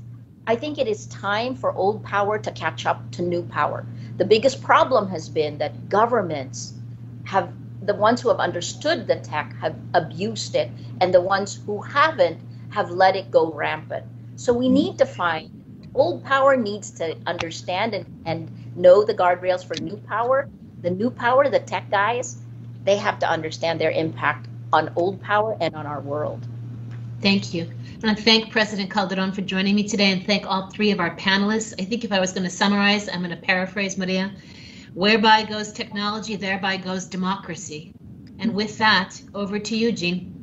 I think it is time for old power to catch up to new power. The biggest problem has been that governments have, the ones who have understood the tech have abused it, and the ones who haven't have let it go rampant. So we need to find, old power needs to understand and know the guardrails for new power. The new power, the tech guys, they have to understand their impact on old power and on our world. Thank you. I want to thank President Calderón for joining me today and thank all three of our panelists. I think if I was going to summarize, I'm going to paraphrase Maria. Whereby goes technology, thereby goes democracy. And with that, over to you, Jean.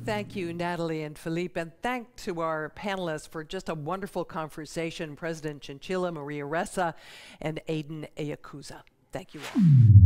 Thank you, Natalie and Felipe, and thank to our panelists for just a wonderful conversation, President Chinchilla, Maria Ressa, and Aidan Eyakuze. Thank you all.